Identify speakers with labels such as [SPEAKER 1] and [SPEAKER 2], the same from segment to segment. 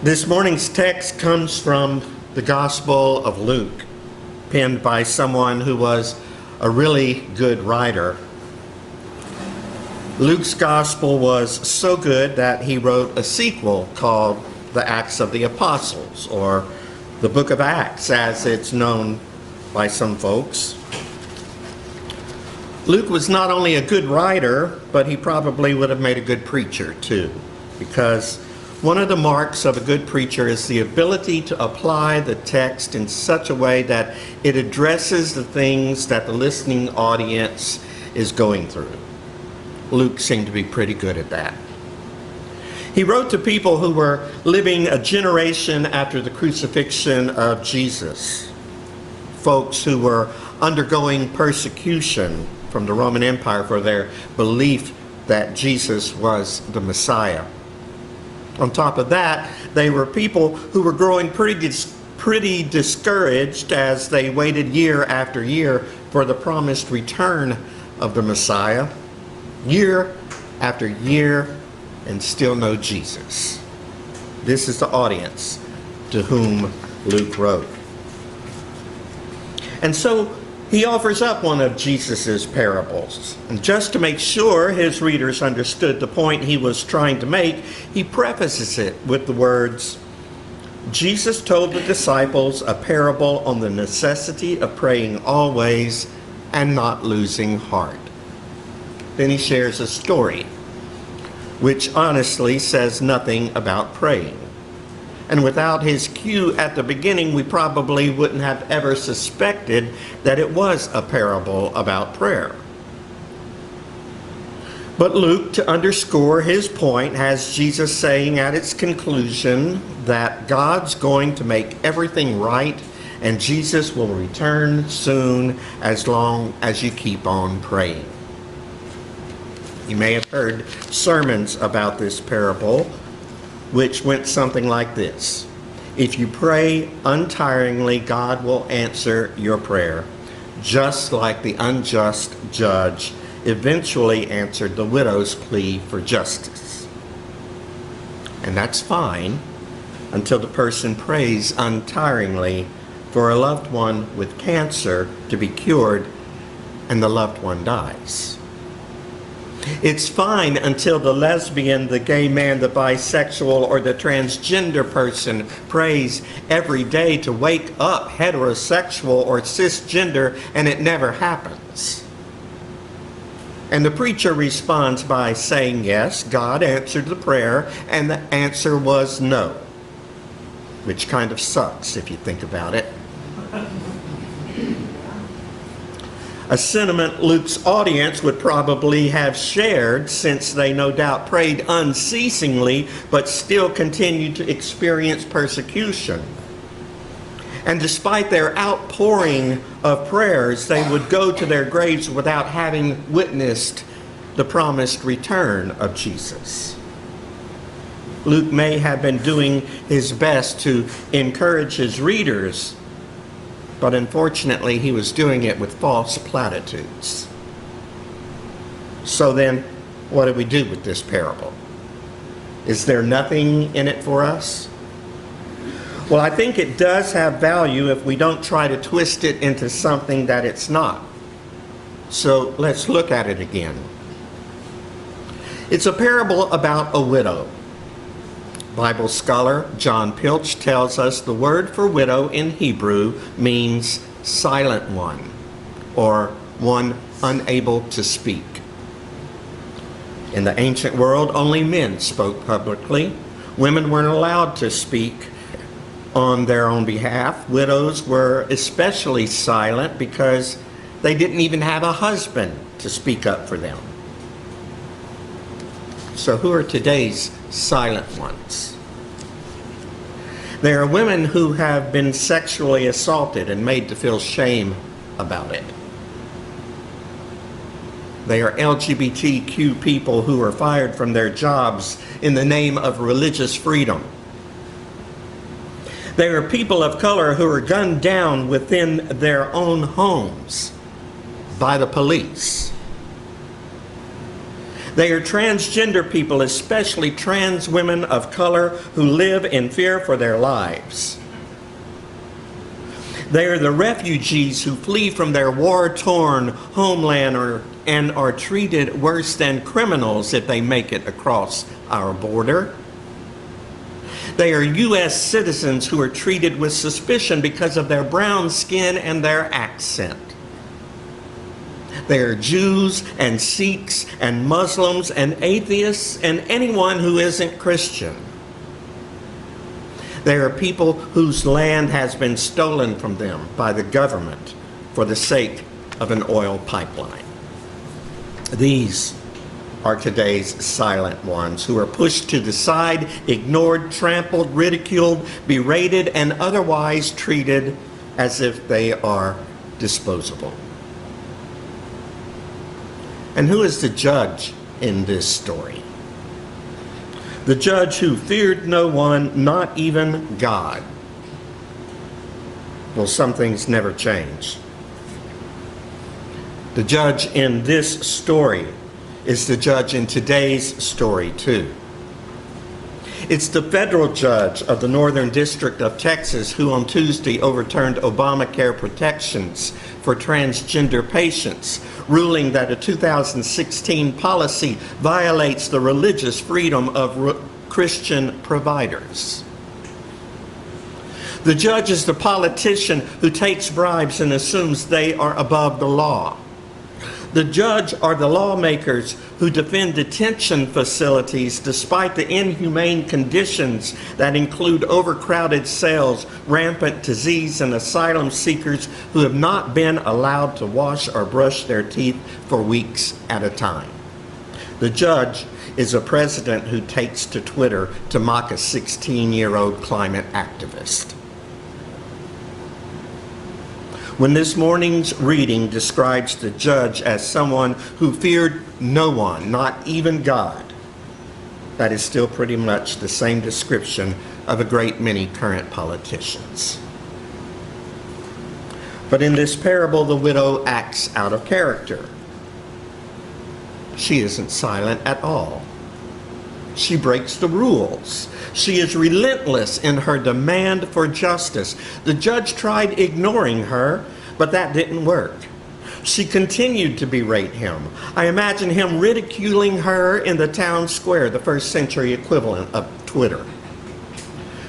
[SPEAKER 1] This morning's text comes from the Gospel of Luke, penned by someone who was a really good writer. Luke's Gospel was so good that he wrote a sequel called the Acts of the Apostles, or the Book of Acts as it's known by some folks. Luke was not only a good writer, but he probably would have made a good preacher too, because one of the marks of a good preacher is the ability to apply the text in such a way that it addresses the things that the listening audience is going through. Luke seemed to be pretty good at that. He wrote to people who were living a generation after the crucifixion of Jesus, folks who were undergoing persecution from the Roman Empire for their belief that Jesus was the Messiah. On top of that, they were people who were growing pretty discouraged as they waited year after year for the promised return of the Messiah. Year after year, and still no Jesus. This is the audience to whom Luke wrote. And so he offers up one of Jesus's parables. And just to make sure his readers understood the point he was trying to make, he prefaces it with the words, Jesus told the disciples a parable on the necessity of praying always and not losing heart. Then he shares a story, which honestly says nothing about praying. And without his cue at the beginning, we probably wouldn't have ever suspected that it was a parable about prayer. But Luke, to underscore his point, has Jesus saying at its conclusion that God's going to make everything right and Jesus will return soon as long as you keep on praying. You may have heard sermons about this parable, which went something like this. If you pray untiringly, God will answer your prayer, just like the unjust judge eventually answered the widow's plea for justice. And that's fine until the person prays untiringly for a loved one with cancer to be cured and the loved one dies. It's fine until the lesbian, the gay man, the bisexual, or the transgender person prays every day to wake up heterosexual or cisgender, and it never happens. And the preacher responds by saying, yes, God answered the prayer, and the answer was no. Which kind of sucks if you think about it. A sentiment Luke's audience would probably have shared, since they no doubt prayed unceasingly but still continued to experience persecution. And despite their outpouring of prayers, they would go to their graves without having witnessed the promised return of Jesus. Luke may have been doing his best to encourage his readers, but unfortunately, he was doing it with false platitudes. So then, what do we do with this parable? Is there nothing in it for us? Well, I think it does have value if we don't try to twist it into something that it's not. So let's look at it again. It's a parable about a widow. Bible scholar John Pilch tells us the word for widow in Hebrew means silent one, or one unable to speak. In the ancient world, only men spoke publicly. Women weren't allowed to speak on their own behalf. Widows were especially silent because they didn't even have a husband to speak up for them. So who are today's silent ones? There are women who have been sexually assaulted and made to feel shame about it. They are LGBTQ people who are fired from their jobs in the name of religious freedom. There are people of color who are gunned down within their own homes by the police. They are transgender people, especially trans women of color who live in fear for their lives. They are the refugees who flee from their war-torn homeland and are treated worse than criminals if they make it across our border. They are U.S. citizens who are treated with suspicion because of their brown skin and their accent. They are Jews and Sikhs and Muslims and atheists and anyone who isn't Christian. They are people whose land has been stolen from them by the government for the sake of an oil pipeline. These are today's silent ones who are pushed to the side, ignored, trampled, ridiculed, berated, and otherwise treated as if they are disposable. And who is the judge in this story? The judge who feared no one, not even God. Well, some things never change. The judge in this story is the judge in today's story, too. It's the federal judge of the Northern District of Texas who on Tuesday overturned Obamacare protections for transgender patients, ruling that a 2016 policy violates the religious freedom of Christian providers. The judge is the politician who takes bribes and assumes they are above the law. The judge are the lawmakers who defend detention facilities despite the inhumane conditions that include overcrowded cells, rampant disease, and asylum seekers who have not been allowed to wash or brush their teeth for weeks at a time. The judge is a president who takes to Twitter to mock a 16-year-old climate activist. When this morning's reading describes the judge as someone who feared no one, not even God, that is still pretty much the same description of a great many current politicians. But in this parable, the widow acts out of character. She isn't silent at all. She breaks the rules. She is relentless in her demand for justice. The judge tried ignoring her, but that didn't work. She continued to berate him. I imagine him ridiculing her in the town square, the first century equivalent of Twitter.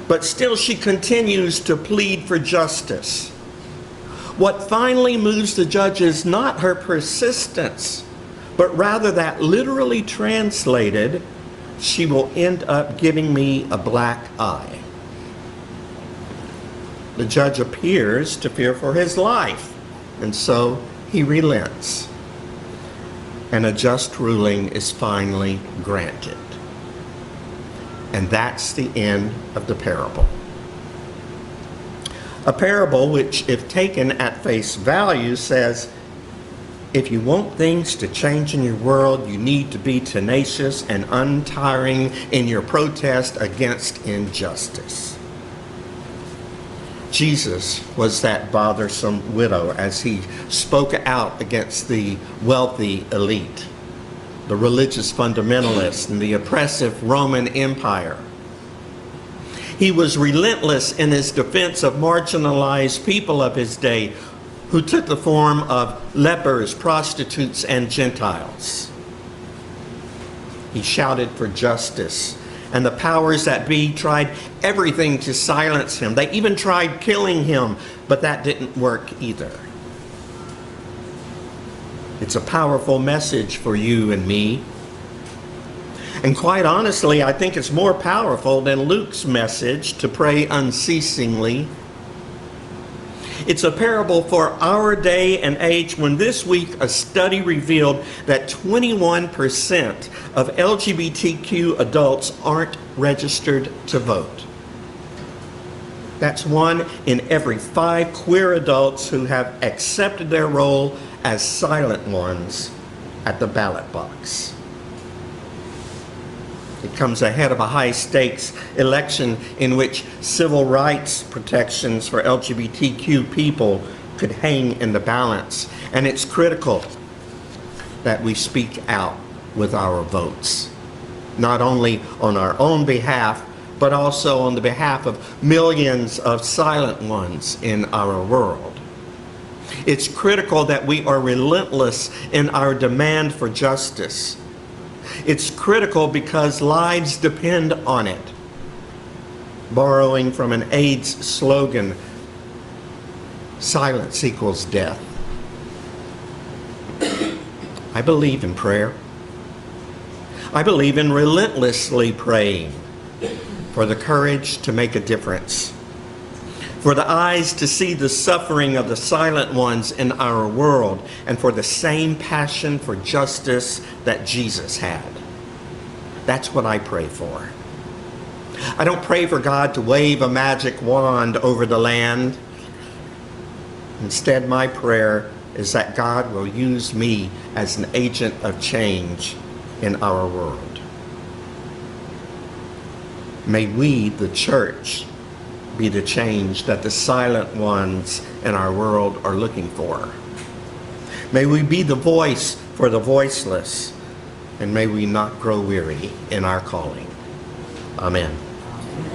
[SPEAKER 1] But still she continues to plead for justice. What finally moves the judge is not her persistence, but rather that literally translated, she will end up giving me a black eye. The judge appears to fear for his life, and so he relents. And a just ruling is finally granted. And that's the end of the parable. A parable which, if taken at face value, says, if you want things to change in your world, you need to be tenacious and untiring in your protest against injustice. Jesus was that bothersome widow as he spoke out against the wealthy elite, the religious fundamentalists, and the oppressive Roman Empire. He was relentless in his defense of marginalized people of his day, who took the form of lepers, prostitutes, and Gentiles. He shouted for justice, and the powers that be tried everything to silence him. They even tried killing him, but that didn't work either. It's a powerful message for you and me. And quite honestly, I think it's more powerful than Luke's message to pray unceasingly. It's a parable for our day and age when this week a study revealed that 21% of LGBTQ adults aren't registered to vote. That's 1 in every 5 queer adults who have accepted their role as silent ones at the ballot box. It comes ahead of a high-stakes election in which civil rights protections for LGBTQ people could hang in the balance. And it's critical that we speak out with our votes, not only on our own behalf, but also on the behalf of millions of silent ones in our world. It's critical that we are relentless in our demand for justice. It's critical because lives depend on it. Borrowing from an AIDS slogan, silence equals death. I believe in prayer. I believe in relentlessly praying for the courage to make a difference, for the eyes to see the suffering of the silent ones in our world, and for the same passion for justice that Jesus had. That's what I pray for. I don't pray for God to wave a magic wand over the land. Instead, my prayer is that God will use me as an agent of change in our world. May we, the church, be the change that the silent ones in our world are looking for. May we be the voice for the voiceless, and may we not grow weary in our calling. Amen.